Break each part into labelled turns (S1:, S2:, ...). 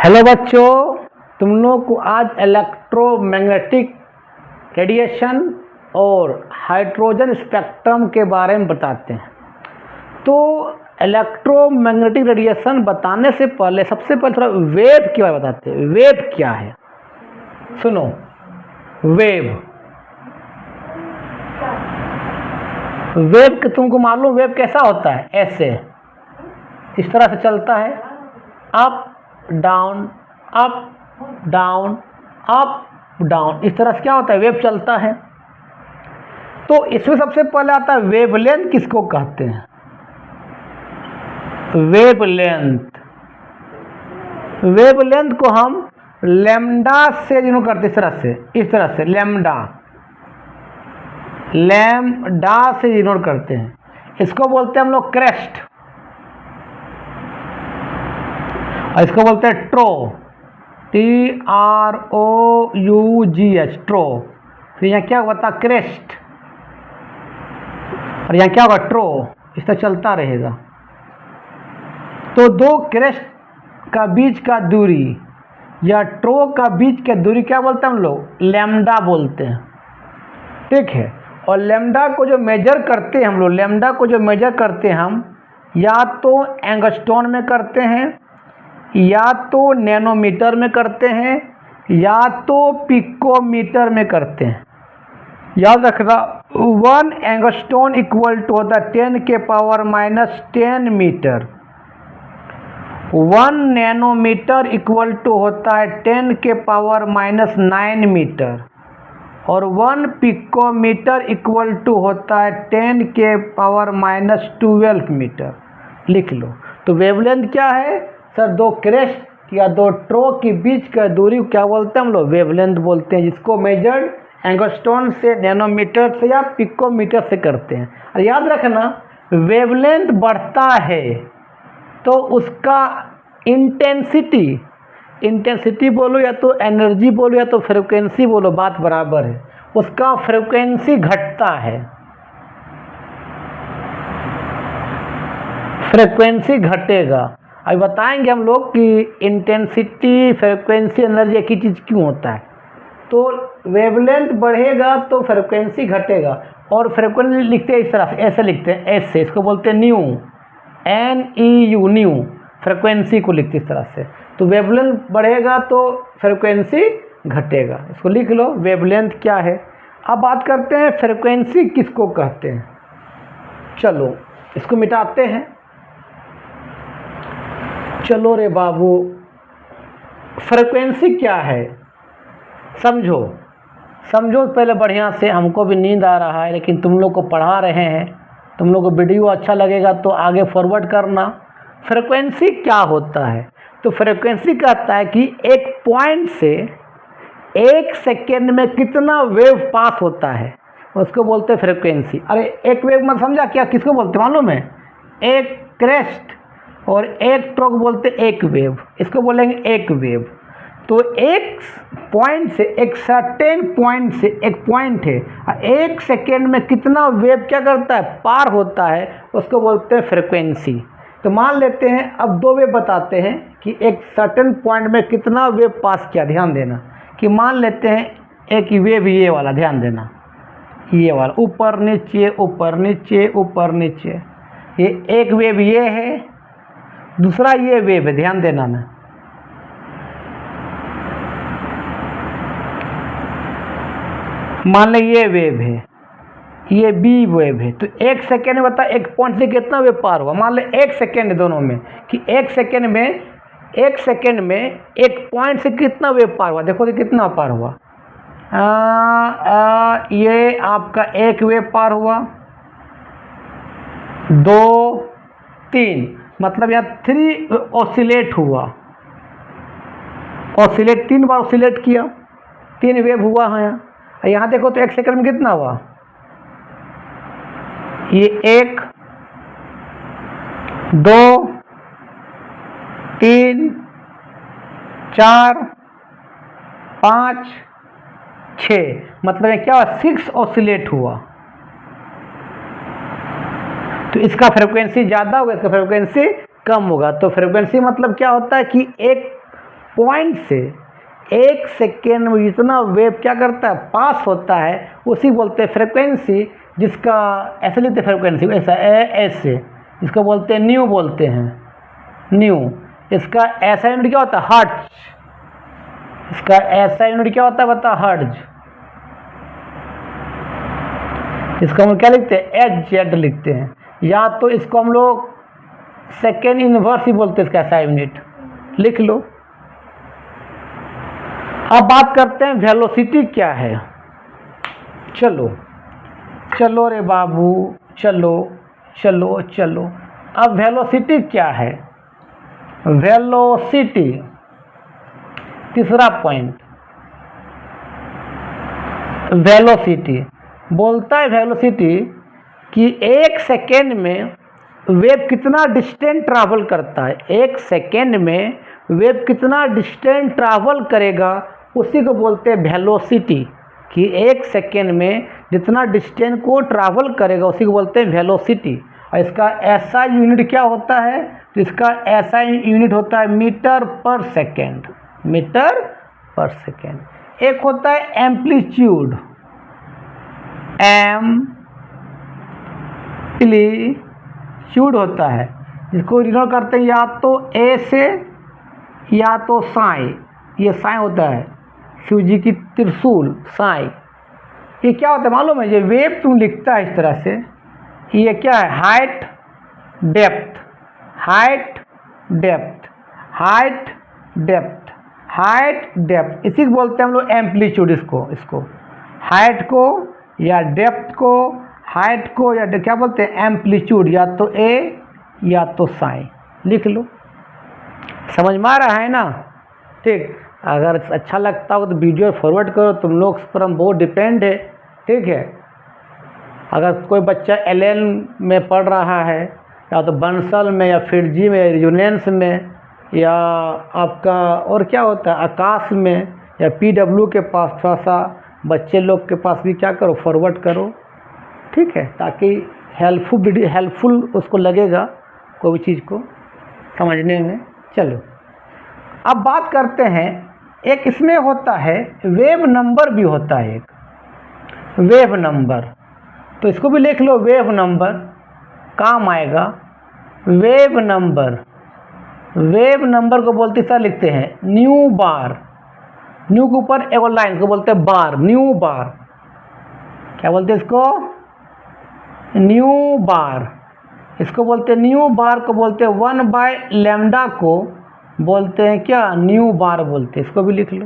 S1: Hello बच्चों, तुम लोग को आज इलेक्ट्रोमैग्नेटिक रेडिएशन और हाइड्रोजन स्पेक्ट्रम के बारे में बताते हैं। तो इलेक्ट्रोमैग्नेटिक रेडिएशन बताने से पहले सबसे पहले थोड़ा वेव के बारे में बताते हैं। वेव क्या है? सुनो, वेव तुमको मालूम वेव कैसा होता है? ऐसे इस तरह से चलता है, up down up down up down, इस तरह से क्या होता है? वेव चलता है। तो इसमें सबसे पहले आता है वेवलेंथ। किसको कहते हैं? वेवलेंथ। वेवलेंथ को हम लैम्डा से डिनोट करते हैं, इस तरह से लैम्डा से डिनोट करते हैं। इसको बोलते हैं हम लोग क्रेस्ट, और इसको बोलते हैं ट्रो, TROUGH, ट्रो। फिर यहाँ क्या होता है? क्रेस्ट, और यहाँ क्या होगा? ट्रो। इस तरह चलता रहेगा। तो दो क्रेस्ट का बीच का दूरी या ट्रो का बीच का दूरी क्या बोलते हैं हम लोग? लैम्डा बोलते हैं, ठीक है। और लैम्डा को जो मेजर करते हैं हम लोग, लैम्डा को जो मेजर करते हैं हम, या तो एंगस्ट्रॉन में करते हैं, या तो नैनोमीटर में करते हैं, या तो पिकोमीटर में करते हैं। याद रखना, 1 एंगस्ट्रॉन इक्वल टू होता है 10 के power -10 metre. 1 nanometre equal to होता है 10 के पावर -9 मीटर। और 1 पिकोमीटर इक्वल टू होता है 10 के पावर -12 मीटर। लिख लो। तो वेवलेंथ क्या है सर? दो क्रेस्ट या दो ट्रो के बीच का दूरी क्या बोलते हैं हम लोग? वेवलेंथ बोलते हैं, जिसको मेजर्ड एंगस्ट्रॉन से, नैनोमीटर से या पिकोमीटर से करते हैं। और याद रखना, वेवलेंथ बढ़ता है तो उसका इंटेंसिटी बोलो या तो एनर्जी बोलो या तो फ्रिक्वेंसी बोलो, बात बराबर है। उसका फ्रिक्वेंसी घटता है, फ्रिक्वेंसी घटेगा। अब बताएंगे हम लोग कि इंटेंसिटी, फ्रिक्वेंसी, एनर्जी एक ही चीज़ क्यों होता है। तो वेवलेंथ बढ़ेगा तो फ्रिक्वेंसी घटेगा। और फ्रिक्वेंसी लिखते हैं इस तरह से, ऐसे लिखते हैं, ऐसे। इसको बोलते हैं न्यू, NEU, न्यू। फ्रिक्वेंसी को लिखते इस तरह से। तो वेवलेंथ बढ़ेगा तो फ्रिक्वेंसी घटेगा। इसको लिख लो, वेवलेंथ क्या है। अब बात करते हैं फ्रिक्वेंसी किसको कहते हैं। चलो इसको मिटाते हैं। चलो रे बाबू, फ्रिक्वेंसी क्या है समझो पहले बढ़िया से। हमको भी नींद आ रहा है, लेकिन तुम लोग को पढ़ा रहे हैं, तुम लोग को वीडियो अच्छा लगेगा तो आगे फॉरवर्ड करना। फ्रिक्वेंसी क्या होता है? तो फ्रिक्वेंसी कहता है कि एक पॉइंट से 1 सेकेंड में कितना वेव पास होता है, उसको बोलते हैं फ्रिक्वेंसी। अरे एक वेव मत समझा क्या? किसको बोलते मालूम है? एक क्रेस्ट और एक ट्रो को बोलते एक वेव। इसको बोलेंगे एक वेव। तो एक पॉइंट से, एक सर्टेन पॉइंट से, एक पॉइंट है, 1 सेकेंड में कितना वेव क्या करता है? पार होता है, उसको बोलते हैं फ्रिक्वेंसी। तो मान लेते हैं, अब दो वेव बताते हैं कि एक सर्टेन पॉइंट में कितना वेव पास किया। ध्यान देना कि मान लेते हैं एक वेव ये वाला, ध्यान देना, ये वाला, ऊपर नीचे ऊपर नीचे ऊपर नीचे, ये एक वेव ये है, दूसरा ये वेव है। ध्यान देना ना, मान ले ये वेव है, ये बी वेव है। तो 1 सेकेंड में बता, एक पॉइंट से कितना वेव पार हुआ। मान ले 1 सेकेंड है दोनों में, कि 1 सेकेंड में एक पॉइंट से कितना वेव पार हुआ। देखो तो कितना पार हुआ। ये आपका एक वेव पार हुआ, 2, 3, मतलब यहाँ 3 ऑसिलेट हुआ। ऑसिलेट 3 बार ऑसिलेट किया, 3 वेव हुआ है यहाँ। यहाँ देखो तो 1 सेकंड में कितना हुआ? ये 1, 2, 3, 4, 5, 6, मतलब ये क्या हुआ? 6 ऑसिलेट हुआ। तो इसका फ्रिक्वेंसी ज़्यादा होगा, इसका फ्रिक्वेंसी कम होगा। तो फ्रिक्वेंसी मतलब क्या होता है कि एक पॉइंट से 1 सेकेंड में जितना वेव क्या करता है पास होता है उसी बोलते हैं फ्रिक्वेंसी, जिसका ऐसे लिखते हैं फ्रिक्वेंसी ऐसा ऐसे, इसको बोलते हैं न्यू बोलते हैं न्यू। इसका ऐसा यूनिट क्या होता है हर्ट्ज, इसका ऐसा यूनिट क्या होता है बता हर्ट्ज। इसको हम क्या लिखते हैं HZ लिखते हैं, या तो इसको हम लोग सेकेंड इनवर्स ही बोलते हैं, इसका ऐसा यूनिट लिख लो। अब बात करते हैं वेलोसिटी क्या है। चलो चलो रे बाबू चलो चलो चलो। अब वेलोसिटी क्या है, वेलोसिटी तीसरा पॉइंट, वेलोसिटी बोलता है वेलोसिटी कि 1 सेकेंड में वेव कितना डिस्टेंस ट्रैवल करता है, 1 सेकेंड में वेव कितना डिस्टेंस ट्रैवल करेगा उसी को बोलते हैं वेलोसिटी, कि 1 सेकेंड में जितना डिस्टेंस को ट्रैवल करेगा उसी को बोलते हैं वेलोसिटी। और इसका ऐसा यूनिट क्या होता है, इसका ऐसा यूनिट होता है मीटर पर सेकेंड, मीटर पर सेकेंड। एक होता है एम्पलीट्यूड, एम्पलीट्यूड होता है जिसको डिनोट करते हैं या तो ए से या तो साई, ये साई होता है शिव जी की त्रिशूल साई। ये क्या होता है मालूम है, ये वेव तुम लिखता है इस तरह से, ये क्या है height depth, height depth, height depth, height depth, इसी को बोलते हैं हम लोग एम्पलीट्यूड। इसको हाइट को या डेप्थ को, हाइट को या क्या बोलते हैं एम्पलीट्यूड, या तो ए या तो साई लिख लो। समझ में आ रहा है ना, ठीक। अगर अच्छा लगता हो तो वीडियो फॉरवर्ड करो, तुम लोग पर हम बहुत डिपेंड है, ठीक है। अगर कोई बच्चा LN में पढ़ रहा है या तो बंसल में या फिरजी में, यूनेंस में, या आपका और क्या होता है आकाश में या PW के पास, थोड़ा सा बच्चे लोग के पास भी क्या करो फॉरवर्ड करो, ठीक है, ताकि हेल्पफुल उसको लगेगा कोई भी चीज़ को समझने में। चलो अब बात करते हैं, एक इसमें होता है वेव नंबर भी होता है, एक वेव नंबर, तो इसको भी लिख लो, वेव नंबर काम आएगा। वेव नंबर, वेव नंबर को बोलते सर लिखते हैं न्यू बार, न्यू के ऊपर एक लाइन को बोलते हैं बार, न्यू बार, क्या बोलते हैं इसको न्यू बार, इसको बोलते हैं न्यू बार को बोलते हैं 1/λ को बोलते हैं क्या न्यू बार बोलते हैं, इसको भी लिख लो।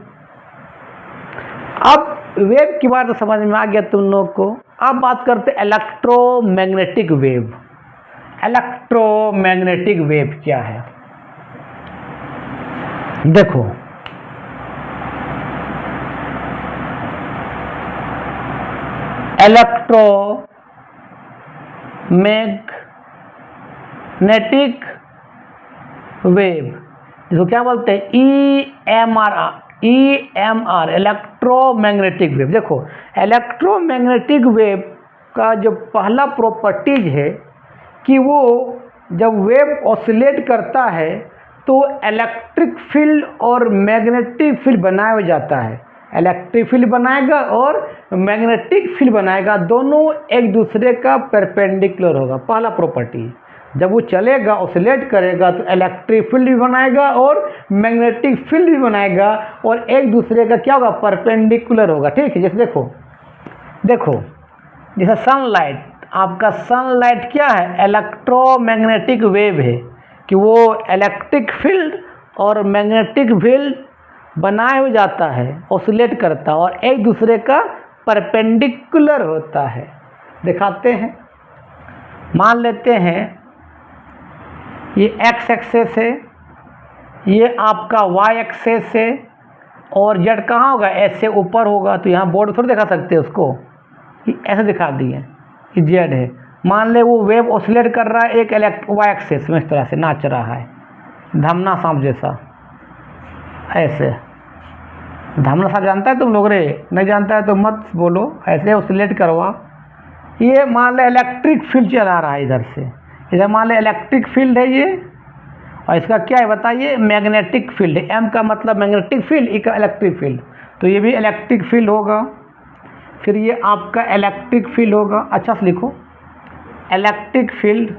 S1: अब वेव की बात तो समझ में आ गया तुम लोग को। अब बात करते हैं इलेक्ट्रोमैग्नेटिक वेव। इलेक्ट्रोमैग्नेटिक वेव क्या है, देखो इलेक्ट्रोमैग्नेटिक वेव जिसको क्या बोलते हैं EMR, इलेक्ट्रोमैग्नेटिक वेव। देखो इलेक्ट्रोमैग्नेटिक वेव का जो पहला प्रॉपर्टीज है कि वो जब वेव ऑसिलेट करता है तो इलेक्ट्रिक फील्ड और मैग्नेटिक फील्ड बनाया जाता है, इलेक्ट्रिक फील्ड बनाएगा और मैग्नेटिक फील्ड बनाएगा, दोनों एक दूसरे का परपेंडिकुलर होगा, पहला प्रॉपर्टी। जब वो चलेगा ऑसिलेट करेगा तो इलेक्ट्रिक फील्ड भी बनाएगा और मैग्नेटिक फील्ड भी बनाएगा और एक दूसरे का क्या होगा परपेंडिकुलर होगा, ठीक है। जैसे देखो जैसे सनलाइट, आपका सनलाइट क्या है इलेक्ट्रोमैग्नेटिक वेव है कि वो इलेक्ट्रिक फील्ड और मैग्नेटिक फील्ड बनाए हो जाता है, ऑसिलेट करता है और एक दूसरे का परपेंडिकुलर होता है। दिखाते हैं, मान लेते हैं ये x एक्सेस है, ये आपका y एक्सेस है और z कहाँ होगा ऐसे ऊपर होगा, तो यहाँ बोर्ड थोड़ी दिखा सकते हैं उसको, ऐसे दिखा दिए कि z है। मान ले वो वेव ऑसिलेट कर रहा है एक y एक्सेस में, इस तरह से नाच रहा है धमना सांप जैसा, ऐसे धमना सांप जानता है तुम लोग रे, नहीं जानता है तो मत बोलो, ऐसे ऑसिलेट करवा। ये मान ले इलेक्ट्रिक फील्ड चला रहा है इधर से, इधर मान ले इलेक्ट्रिक फील्ड है ये और इसका क्या है बताइए, मैग्नेटिक फील्ड। एम का मतलब मैग्नेटिक फील्ड, ई का इलेक्ट्रिक फील्ड, तो ये भी इलेक्ट्रिक फील्ड होगा। फिर ये आपका इलेक्ट्रिक फील्ड होगा, अच्छा से लिखो, electric field,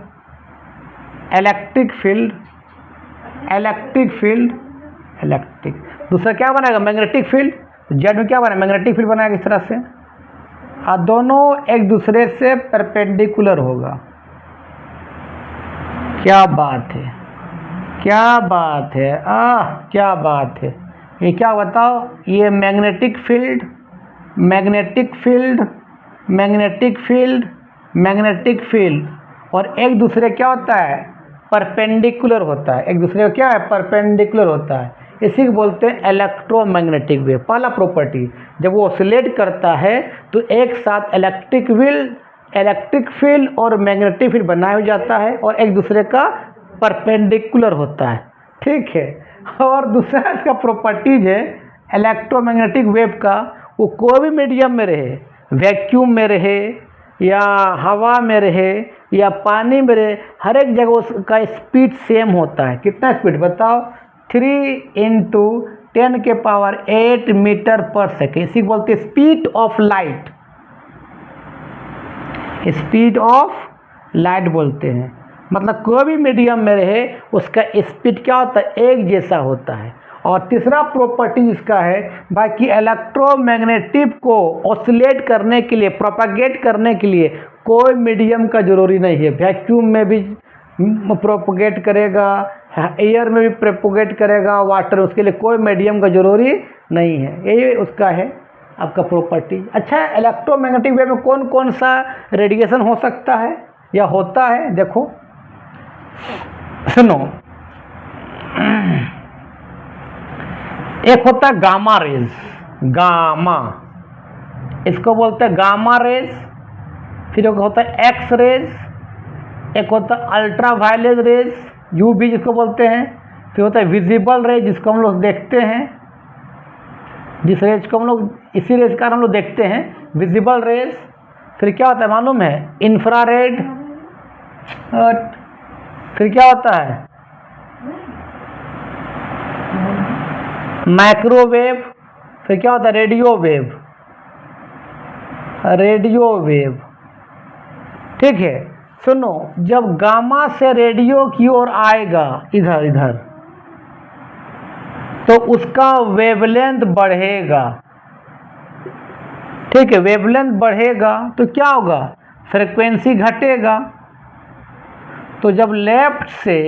S1: electric field, electric field, electric. दूसरा क्या बनाएगा, मैग्नेटिक फील्ड। जेड में क्या बनाएगा, मैग्नेटिक फील्ड बनाएगा इस तरह से, और दोनों एक दूसरे से परपेंडिकुलर होगा। क्या बात है, क्या बात है, क्या बात है। ये क्या बताओ, ये magnetic field, magnetic field, magnetic field, magnetic field, और एक दूसरे क्या होता है, परपेंडिकुलर होता है। एक दूसरे को क्या है, परपेंडिकुलर होता है। इसी को बोलते हैं इलेक्ट्रोमैग्नेटिक वेव। पहला प्रॉपर्टी, जब वो ऑसिलेट करता है तो एक साथ इलेक्ट्रिक फील्ड और मैग्नेटिक फील्ड बनाया हो जाता है और एक दूसरे का परपेंडिकुलर होता है, ठीक है। और दूसरा इसका प्रॉपर्टीज है इलेक्ट्रोमैग्नेटिक वेव का, वो कोई भी मीडियम में रहे, वैक्यूम में रहे या हवा में रहे या पानी में रहे, हर एक जगह उसका स्पीड सेम होता है। कितना स्पीड बताओ, 3 × 10⁸ मीटर पर सेकेंड। इसी को बोलते हैं speed of light, speed of light बोलते हैं। मतलब कोई भी मीडियम में रहे उसका स्पीड क्या होता है, एक जैसा होता है। और तीसरा प्रॉपर्टी इसका है भाई कि इलेक्ट्रोमैग्नेटिक को ऑसिलेट करने के लिए, प्रोपागेट करने के लिए कोई मीडियम का ज़रूरी नहीं है। वैक्यूम में भी प्रोपोगेट करेगा, एयर में भी प्रोपोगेट करेगा, वाटर, उसके लिए कोई मीडियम का ज़रूरी नहीं है। ये उसका है आपका प्रॉपर्टी। अच्छा, इलेक्ट्रोमैग्नेटिक वेव में कौन कौन सा रेडिएशन हो सकता है या होता है, देखो सुनो। एक होता है गामा रेज, गामा, इसको बोलते हैं गामा रेज। फिर एक होता है एक्स रेज, एक होता है अल्ट्रा वायलेट रेज, यूवी जिसको बोलते हैं। फिर होता है विजिबल रेज, जिसको हम लोग देखते हैं, जिस रेज को हम लोग, इसी रेज का हम लोग देखते हैं, विजिबल रेज। फिर क्या होता है मालूम है, इंफ्रारेड। फिर क्या होता है, माइक्रोवेव। फिर क्या होता है, रेडियो वेव, रेडियो वेव, ठीक है। सुनो, जब गामा से रेडियो की ओर आएगा इधर इधर, तो उसका वेवलेंथ बढ़ेगा, ठीक है। वेवलेंथ बढ़ेगा तो क्या होगा, फ्रीक्वेंसी घटेगा। तो जब लेफ्ट से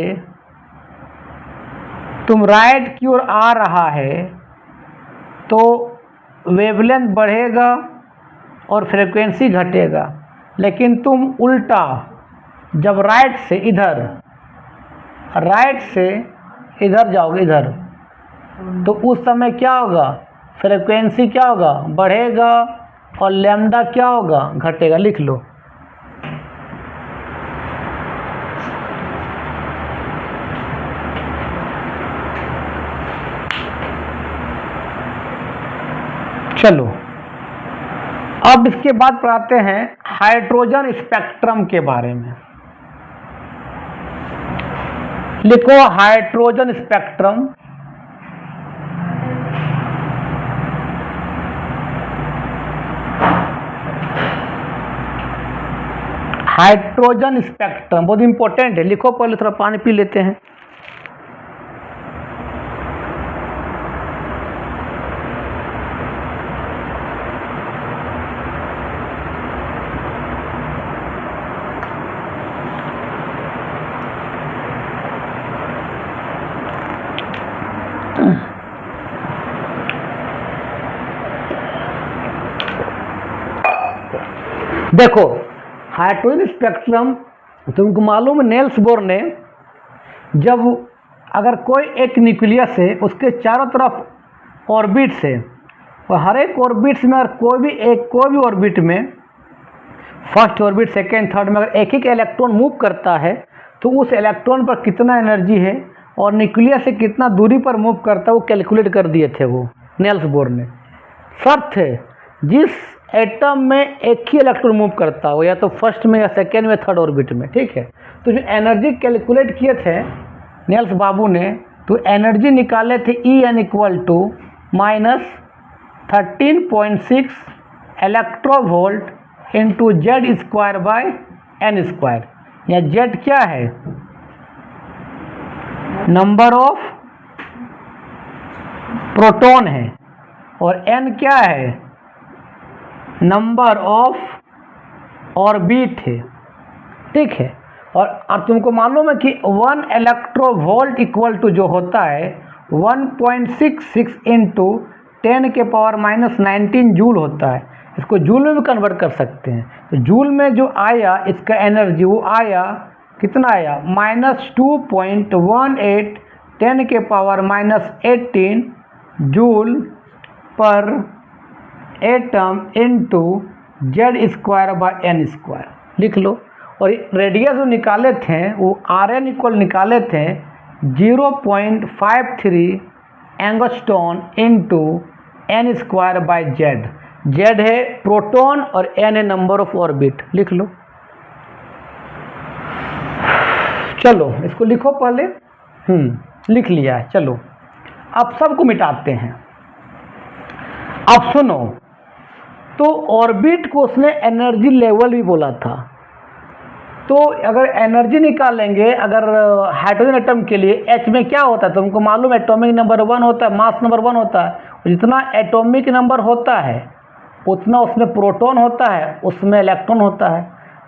S1: तुम राइट की ओर आ रहा है तो वेवलेंथ बढ़ेगा और फ्रीक्वेंसी घटेगा। लेकिन तुम उल्टा, जब राइट से इधर जाओगे इधर, तो उस समय क्या होगा, फ्रीक्वेंसी क्या होगा, बढ़ेगा और लैम्डा क्या होगा, घटेगा। लिख लो। चलो, अब इसके बाद पढ़ाते हैं हाइड्रोजन स्पेक्ट्रम के बारे में। लिखो हाइड्रोजन स्पेक्ट्रम। हाइड्रोजन स्पेक्ट्रम बहुत इंपॉर्टेंट है, लिखो। पहले थोड़ा पानी पी लेते हैं। देखो, हाइड्रोजन स्पेक्ट्रम तुमको मालूम है, नेल्स बोर ने जब अगर कोई एक न्यूक्लियस है, उसके चारों तरफ ऑर्बिट्स है, और हर एक ऑर्बिट्स में, अगर कोई भी ऑर्बिट में, फर्स्ट ऑर्बिट, सेकेंड, थर्ड में अगर एक एक इलेक्ट्रॉन मूव करता है तो उस इलेक्ट्रॉन पर कितना एनर्जी है और न्यूक्लियस से कितना दूरी पर मूव करता है, वो कैलकुलेट कर दिए थे वो नेल्स बोर ने। शर्त है, जिस एटम में एक ही इलेक्ट्रॉन मूव करता हो, या तो फर्स्ट में या सेकेंड में, थर्ड ऑर्बिट में, ठीक है। तो जो एनर्जी कैलकुलेट किए थे नेल्स बाबू ने, तो एनर्जी निकाले थे En equal to -13.6 electronvolt into Z square by n square. या जेड क्या है, नंबर ऑफ प्रोटॉन है, और एन क्या है, नंबर ऑफ ऑर्बिट है। ठीक है, और तुमको मालूम है कि 1 इलेक्ट्रोवोल्ट इक्वल टू जो होता है 1.66 इंटू 10⁻⁻19 जूल होता है। इसको जूल में भी कन्वर्ट कर सकते हैं। तो जूल में जो आया इसका एनर्जी, वो आया कितना आया, -2.18 10⁻⁻18 joule per atom into Z square by n square. लिख लो। और रेडियस जो निकाले थे वो Rn इक्वल निकाले थे 0.53 angstrom into n square by Z. Z है प्रोटॉन और एन है नंबर ऑफ ऑर्बिट। लिख लो। चलो इसको लिखो पहले। लिख लिया है। चलो अब सबको मिटाते हैं। अब सुनो, तो ऑर्बिट को उसने एनर्जी लेवल भी बोला था। तो अगर एनर्जी निकालेंगे, अगर हाइड्रोजन एटम के लिए H में क्या होता है तुमको मालूम है, एटॉमिक नंबर 1 होता है, मास नंबर 1 होता है। जितना एटॉमिक नंबर होता है उतना उसमें प्रोटॉन होता है, उसमें इलेक्ट्रॉन होता है।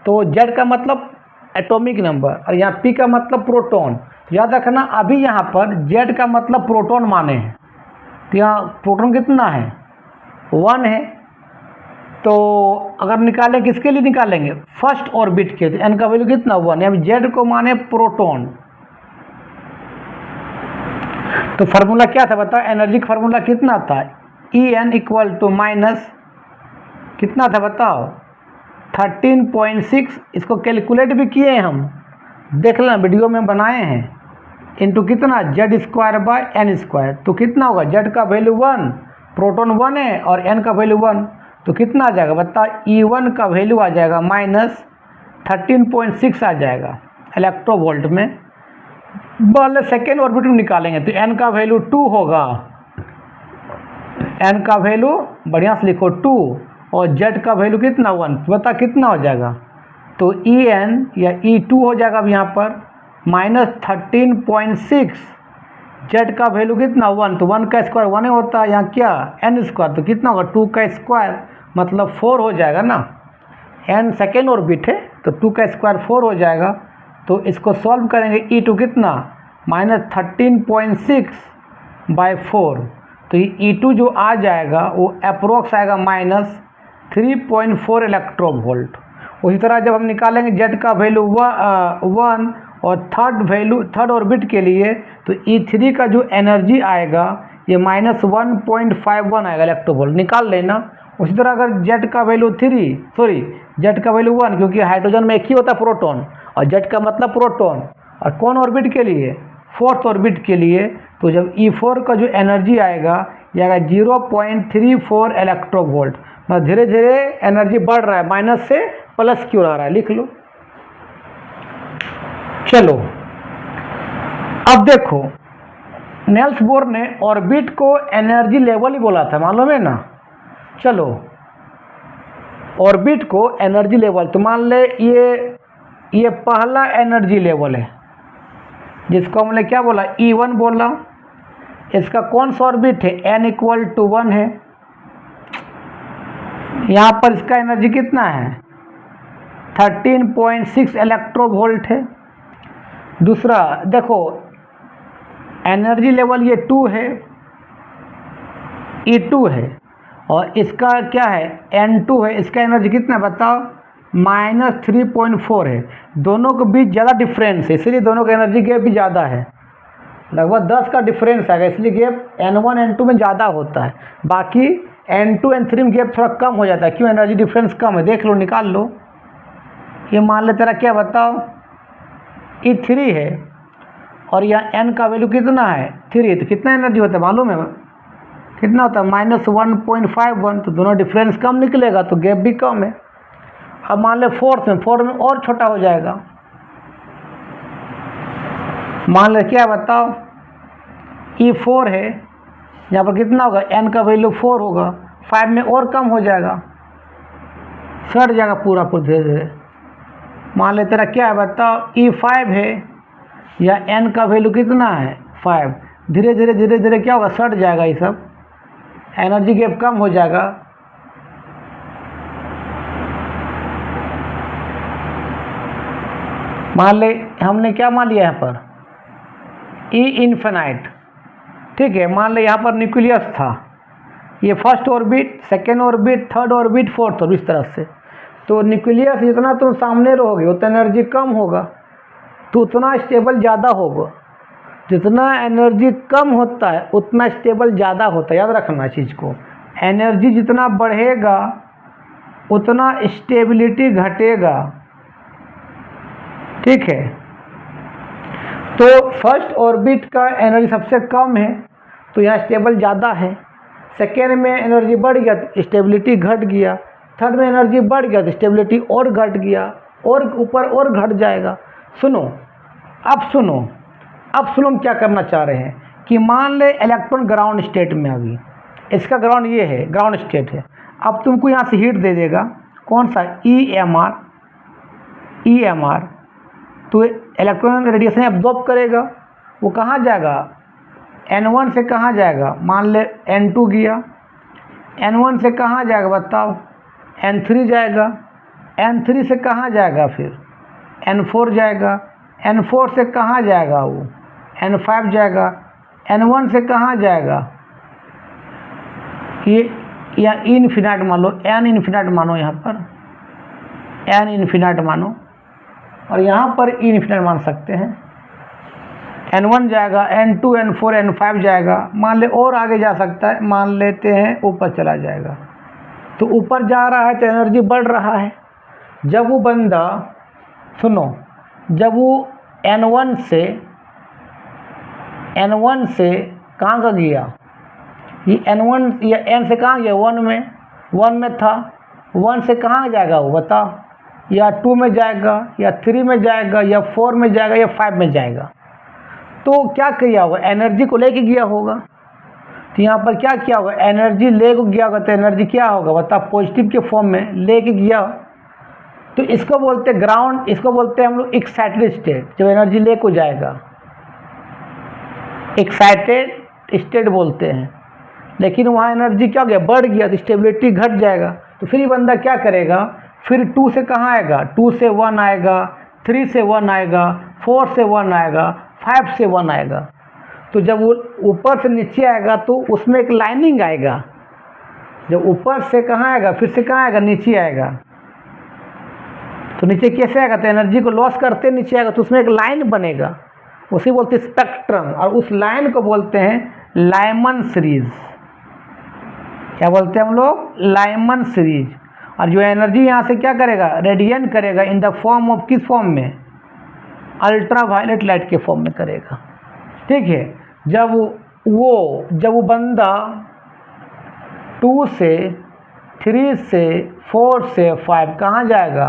S1: तो Z का मतलब एटॉमिक नंबर और यहाँ P का मतलब प्रोटॉन। याद रखना, अभी यहाँ पर Z का मतलब प्रोटॉन माने हैं। तो यहाँ प्रोटॉन कितना है, 1 है। तो अगर निकालें किसके लिए निकालेंगे, फर्स्ट ऑर्बिट के, तो एन का वैल्यू कितना, 1। यानी जेड को माने प्रोटॉन। तो फार्मूला क्या था बताओ, एनर्जी का फार्मूला कितना था, En इक्वल टू माइनस कितना था बताओ, 13.6। इसको कैलकुलेट भी किए हम, देख लेना वीडियो में बनाए हैं। इंटू कितना, Z square by n square. तो कितना होगा, जेड का वैल्यू 1, प्रोटॉन 1 है और एन का वैल्यू 1। तो कितना आ जाएगा बता, E1 का वैल्यू आ जाएगा -13.6 आ जाएगा इलेक्ट्रोवोल्ट में। पहले सेकेंड ऑर्बिट में निकालेंगे तो n का वैल्यू 2 होगा। n का वैल्यू बढ़िया से लिखो 2 और z का वैल्यू कितना 1। बता कितना हो जाएगा, तो En या E2 हो जाएगा अब यहाँ पर -13.6। z का वैल्यू कितना 1, तो 1 का स्क्वायर 1 होता है, यहाँ क्या n स्क्वायर, तो कितना होगा 2 का स्क्वायर मतलब 4 हो जाएगा ना। n सेकेंड ऑर्बिट है तो 2 का स्क्वायर 4 हो जाएगा। तो इसको सॉल्व करेंगे, E2 कितना -13.6 बाय 4। तो E2 जो आ जाएगा वो अप्रोक्स आएगा -3.4 इलेक्ट्रोवोल्ट। उसी तरह जब हम निकालेंगे जेड का वैल्यू 1 और थर्ड ऑर्बिट के लिए, तो E3 का जो एनर्जी आएगा ये -1.51 आएगा इलेक्ट्रोवोल्ट, निकाल लेना। उसी तरह अगर जेड का वैल्यू जेड का वैल्यू 1, क्योंकि हाइड्रोजन में एक ही होता है प्रोटॉन, और जेड का मतलब प्रोटॉन। और कौन ऑर्बिट के लिए, फोर्थ ऑर्बिट के लिए, तो जब E4 का जो एनर्जी आएगा ये आएगा 0.34 इलेक्ट्रोवोल्ट। मतलब धीरे धीरे एनर्जी बढ़ रहा है, माइनस से प्लस की ओर आ रहा है। लिख लो। चलो अब देखो, नेल्स बोर ने ऑर्बिट को एनर्जी लेवल ही बोला था, मालूम है ना। चलो ऑर्बिट को एनर्जी लेवल, तो मान ले ये पहला एनर्जी लेवल है जिसको हमने क्या बोला, E1 बोला। इसका कौन सा ऑर्बिट है, n इक्वल टू 1 है। यहाँ पर इसका एनर्जी कितना है, 13.6 इलेक्ट्रोवोल्ट है। दूसरा देखो एनर्जी लेवल ये 2 है, E2 है, और इसका क्या है N2 है। इसका एनर्जी कितना बताओ, -3.4 है। दोनों के बीच ज़्यादा डिफरेंस है, इसलिए दोनों का एनर्जी गैप भी ज़्यादा है, लगभग 10 का डिफरेंस आएगा, इसलिए गैप N1 N2 में ज़्यादा होता है। बाकी N2 N3 में गैप थोड़ा कम हो जाता है, क्यों, एनर्जी डिफरेंस कम है। देख लो, निकाल लो। ये मान ले तेरा क्या बताओ, E3 है और यहाँ n का वैल्यू कितना है 3, तो कितना एनर्जी होता है मालूम है, कितना होता है -1.51। तो दोनों डिफरेंस कम निकलेगा तो गैप भी कम है। अब मान ले फोर्थ में और छोटा हो जाएगा, मान लो क्या बताओ, E4 है, यहाँ पर कितना होगा, n का वैल्यू 4 होगा, 5 में और कम हो जाएगा, सड़ जाएगा पूरा पूरा धीरे धीरे। मान ले तेरा क्या है बताओ, E5 है, या n का वैल्यू कितना है 5, धीरे धीरे धीरे धीरे क्या होगा, सड़ जाएगा, ये सब एनर्जी गैप कम हो जाएगा। मान ले हमने क्या मान लिया यहाँ पर, E इन्फिनाइट, ठीक है। मान ले यहाँ पर न्यूक्लियस था, ये first orbit, second orbit, third orbit, fourth orbit, इस तरह से। तो न्यूक्लियस जितना तुम सामने रहोगे उतना एनर्जी कम होगा, तो उतना स्टेबल ज़्यादा होगा। जितना एनर्जी कम होता है उतना स्टेबल ज़्यादा होता है, याद रखना चीज़ को। एनर्जी जितना बढ़ेगा उतना स्टेबिलिटी घटेगा, ठीक है। तो फर्स्ट ऑर्बिट का एनर्जी सबसे कम है तो यहाँ स्टेबल ज़्यादा है, सेकेंड में एनर्जी बढ़ गया तो स्टेबिलिटी घट गया, थर्ड में एनर्जी बढ़ गया तो स्टेबिलिटी और घट गया, और ऊपर और घट जाएगा। सुनो अब सुनो हम क्या करना चाह रहे हैं कि मान ले इलेक्ट्रॉन ग्राउंड स्टेट में, अभी इसका ग्राउंड ये है, ग्राउंड स्टेट है। अब तुमको यहाँ से हीट दे देगा, कौन सा, EMR, तो इलेक्ट्रॉन रेडिएशन एब्जॉर्ब करेगा, वो कहाँ जाएगा, N1 से कहाँ जाएगा, मान ले N2 गया, N1 से कहाँ जाएगा बताओ, N3 जाएगा, N3 से कहाँ जाएगा, फिर N4 जाएगा, N4 से कहाँ जाएगा वो, N5 जाएगा, N1 से कहाँ जाएगा, ये या इन्फिनाइट मान लो, n इन्फिनाइट मानो, यहाँ पर n इन्फिनाइट मानो, और यहाँ पर इन्फिनाइट मान सकते हैं। N1 जाएगा, N2, N4, N5 जाएगा, मान ले और आगे जा सकता है, मान लेते हैं ऊपर चला जाएगा। तो ऊपर जा रहा है तो एनर्जी बढ़ रहा है। जब वो बंदा, सुनो, जब वो N1 से कहाँ का गया, ये N1 या N से कहाँ गया, 1 में था, 1 से कहाँ जाएगा वो बताओ, या 2 में जाएगा, या 3 में जाएगा, या 4 में जाएगा, या 5 में जाएगा। तो क्या किया होगा, एनर्जी को लेके गया होगा। तो यहाँ पर क्या किया होगा, एनर्जी ले को गया होगा, तो एनर्जी क्या होगा बताओ, पॉजिटिव के फॉर्म में लेके गया। तो इसको बोलते ग्राउंड, इसको बोलते हैं हम लोग एक्साइटेड स्टेट, जब एनर्जी ले को जाएगा, एक्साइटेड स्टेट बोलते हैं। लेकिन वहाँ एनर्जी क्या हो गया, बढ़ गया, तो स्टेबिलिटी घट जाएगा। तो फिर ये बंदा क्या करेगा, फिर 2 से कहाँ आएगा, 2 से 1 आएगा, 3 से 1 आएगा, 4 से 1 आएगा, 5 से 1 आएगा। तो जब वो ऊपर से नीचे आएगा तो उसमें एक लाइनिंग आएगा, जब ऊपर से कहाँ आएगा, फिर से कहाँ आएगा, नीचे आएगा। तो नीचे कैसे आएगा, तो एनर्जी को लॉस करते नीचे आएगा, तो उसमें एक लाइन बनेगा, उसी बोलते हैं स्पेक्ट्रम, और उस लाइन को बोलते हैं लाइमन सीरीज। क्या बोलते हैं हम लोग, लाइमन सीरीज। और जो एनर्जी यहाँ से क्या करेगा, रेडिएंट करेगा इन द फॉर्म ऑफ, किस फॉर्म में, अल्ट्रा वायलेट लाइट के फॉर्म में करेगा, ठीक है। जब वो बंदा 2 से 3 से 4 से 5 कहाँ जाएगा,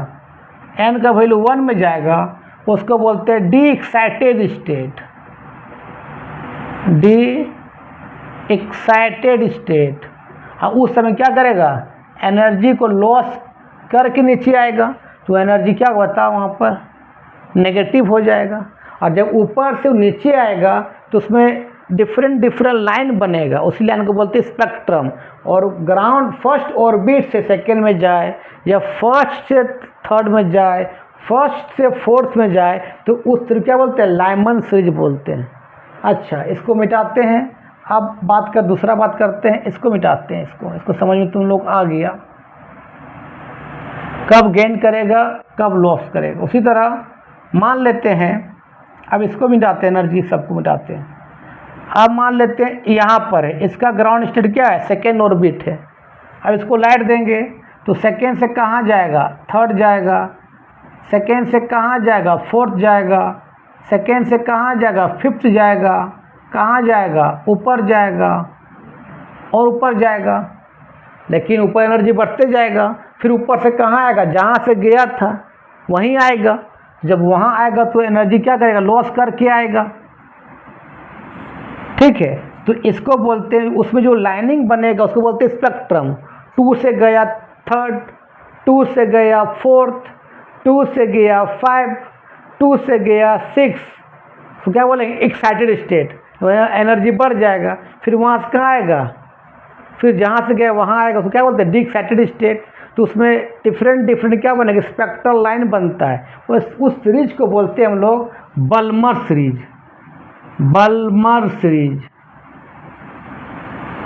S1: n का वैल्यू 1 में जाएगा, उसको बोलते हैं D excited state, D excited state. और उस समय क्या करेगा, एनर्जी को लॉस करके नीचे आएगा, तो एनर्जी क्या होता है वहाँ पर, नेगेटिव हो जाएगा। और जब ऊपर से नीचे आएगा तो उसमें डिफरेंट लाइन बनेगा, उसी लाइन को बोलते हैं स्पेक्ट्रम। और ग्राउंड फर्स्ट ऑर्बिट से सेकेंड में जाए, या फर्स्ट से थर्ड में जाए, फर्स्ट से फोर्थ में जाए, तो उस तरह क्या बोलते हैं, लाइमन सीरीज बोलते हैं। अच्छा, इसको मिटाते हैं। अब दूसरा बात करते हैं, इसको मिटाते हैं। इसको समझ में तुम लोग आ गया, कब गेन करेगा, कब लॉस करेगा। उसी तरह मान लेते हैं, अब इसको मिटाते हैं, एनर्जी सबको मिटाते हैं। अब मान लेते हैं यहाँ पर है, इसका ग्राउंड स्टेट क्या है, सेकेंड ऑर्बिट है। अब इसको लाइट देंगे तो सेकेंड से कहाँ जाएगा, थर्ड जाएगा, सेकेंड से कहाँ जाएगा, फोर्थ जाएगा, सेकेंड से कहाँ जाएगा, फिफ्थ जाएगा, कहाँ जाएगा, ऊपर जाएगा और ऊपर जाएगा। लेकिन ऊपर एनर्जी बढ़ते जाएगा, फिर ऊपर से कहाँ आएगा, जहाँ से गया था वहीं आएगा। जब वहाँ आएगा तो एनर्जी क्या करेगा, लॉस करके आएगा, ठीक है। तो इसको बोलते हैं, उसमें जो लाइनिंग बनेगा उसको बोलते हैं स्पेक्ट्रम। 2 से गया 3rd, 2 से गया 4th, 2 से गया 5, 2 से गया 6, तो क्या बोलेंगे एक्साइटेड स्टेट, एनर्जी बढ़ जाएगा। फिर वहाँ से कहाँ आएगा, फिर जहाँ से गया वहाँ आएगा, तो क्या बोलते हैं डी एक्साइटेड स्टेट। तो उसमें डिफरेंट क्या बनेगा, स्पेक्ट्रल लाइन बनता है। उस सीरीज को बोलते हैं हम लोग बल्मर सीरीज, बल्मर सीरीज।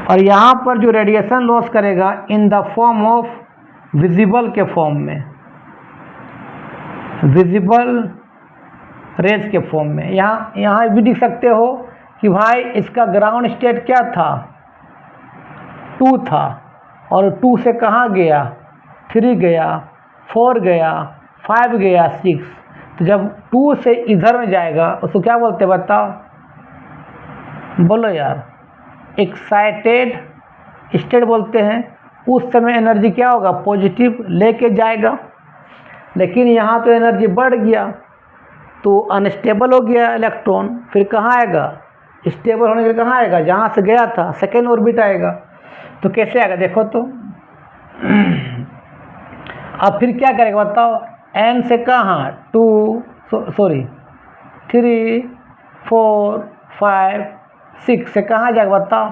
S1: और यहाँ पर जो रेडिएशन लॉस करेगा in the form of visible के फॉर्म में, विजिबल रेज के फॉर्म में। यहाँ भी देख सकते हो कि भाई इसका ग्राउंड स्टेट क्या था, 2 था, और 2 से कहाँ गया, 3 गया, 4 गया, 5 गया, 6। तो जब 2 से इधर में जाएगा उसको क्या बोलते हैं बताओ, बोलो यार, एक्साइटेड स्टेट बोलते हैं। उस समय एनर्जी क्या होगा, पॉजिटिव लेके जाएगा। लेकिन यहाँ तो एनर्जी बढ़ गया तो अनस्टेबल हो गया इलेक्ट्रॉन, फिर कहाँ आएगा, स्टेबल होने के लिए कहाँ आएगा, जहाँ से गया था सेकेंड ऑर्बिट आएगा। तो कैसे आएगा देखो तो अब फिर क्या करेगा बताओ, n से कहाँ 2 3 4 5 6 से कहाँ जाएगा बताओ,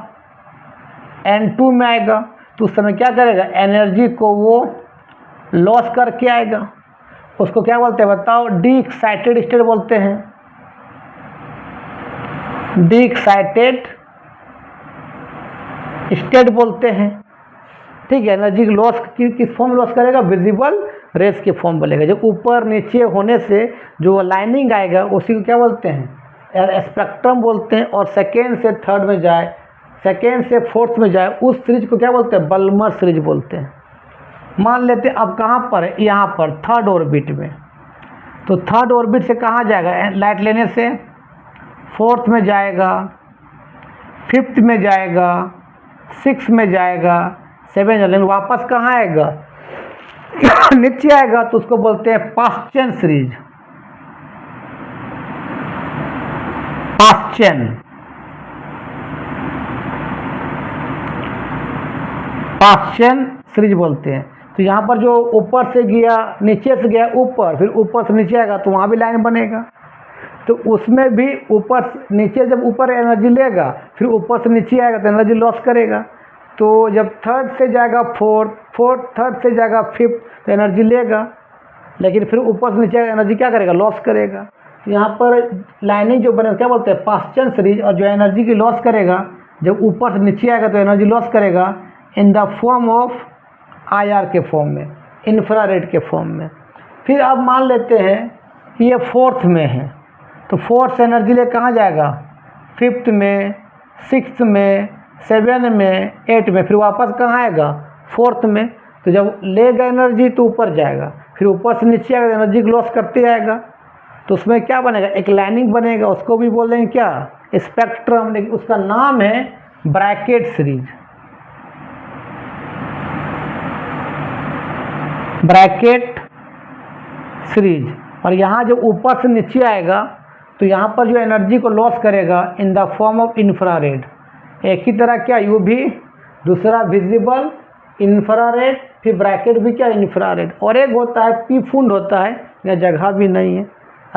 S1: n2 में आएगा। तो उस समय क्या करेगा, एनर्जी को वो लॉस करके आएगा। उसको क्या बोलते हैं बताओ, डी एक्साइटेड स्टेट बोलते हैं, डी एक्साइटेड स्टेट बोलते हैं। ठीक है, एनर्जी लॉस किस फॉर्म लॉस करेगा, विजिबल रेस के फॉर्म बोलेगा। जब ऊपर नीचे होने से जो लाइनिंग आएगा उसी को क्या बोलते हैं, स्पेक्ट्रम बोलते हैं। और सेकेंड से थर्ड में जाए, सेकेंड से फोर्थ में जाए, उस सीरीज को क्या बोलते हैं, बल्मर सीरीज बोलते हैं। मान लेते हैं अब कहाँ पर है, यहाँ पर 3rd ऑर्बिट में। तो 3rd ऑर्बिट से कहाँ जाएगा, लाइट लेने से 4th में जाएगा, 5th में जाएगा, 6th में जाएगा, 7 लेकिन वापस कहाँ आएगा नीचे आएगा। तो उसको बोलते हैं Paschen series, Paschen, Paschen series बोलते हैं। तो यहाँ पर जो ऊपर से गया, नीचे से गया ऊपर, फिर ऊपर से नीचे आएगा तो वहाँ भी लाइन बनेगा। तो उसमें भी ऊपर नीचे, जब ऊपर एनर्जी लेगा फिर ऊपर से नीचे आएगा तो एनर्जी लॉस करेगा। तो जब 3rd से जाएगा 4th, 3rd से जाएगा 5th तो एनर्जी लेगा, लेकिन फिर ऊपर से नीचे एनर्जी क्या करेगा, लॉस करेगा। तो यहाँ पर लाइनिंग जो बने क्या बोलते हैं, पास्चन सीरीज। और जो एनर्जी की लॉस करेगा जब ऊपर से नीचे आएगा तो एनर्जी लॉस करेगा in the form of IR के फॉर्म में, इंफ्रारेड के फॉर्म में। फिर अब मान लेते हैं कि ये 4th में है, तो 4th से एनर्जी ले कहाँ जाएगा, 5th में, 6th में, 7 में, 8 में, फिर वापस कहाँ आएगा, 4th में। तो जब लेगा एनर्जी तो ऊपर जाएगा, फिर ऊपर से नीचे आएगा, एनर्जी लॉस करते आएगा। तो उसमें क्या बनेगा, एक लाइनिंग बनेगा, उसको भी बोल देंगे क्या, स्पेक्ट्रम, लेकिन उसका नाम है ब्रैकेट सीरीज, ब्रैकेट सीरीज। और यहाँ जो ऊपर से नीचे आएगा तो यहाँ पर जो एनर्जी को लॉस करेगा in the form of infrared. एक ही तरह क्या, यू भी, दूसरा विजिबल, इंफ्रारेड, फिर ब्रैकेट भी क्या, इंफ्रारेड। और एक होता है पी फुंड होता है, यहाँ जगह भी नहीं है,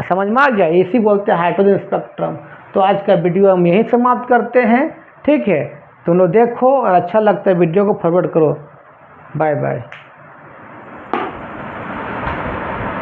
S1: समझ में आ गया, इसी बोलते हैं हाइड्रोजन स्पेक्ट्रम। तो आज का वीडियो हम यहीं समाप्त करते हैं। ठीक है, तुम लोग देखो और अच्छा लगता है वीडियो को फॉरवर्ड करो। Bye bye.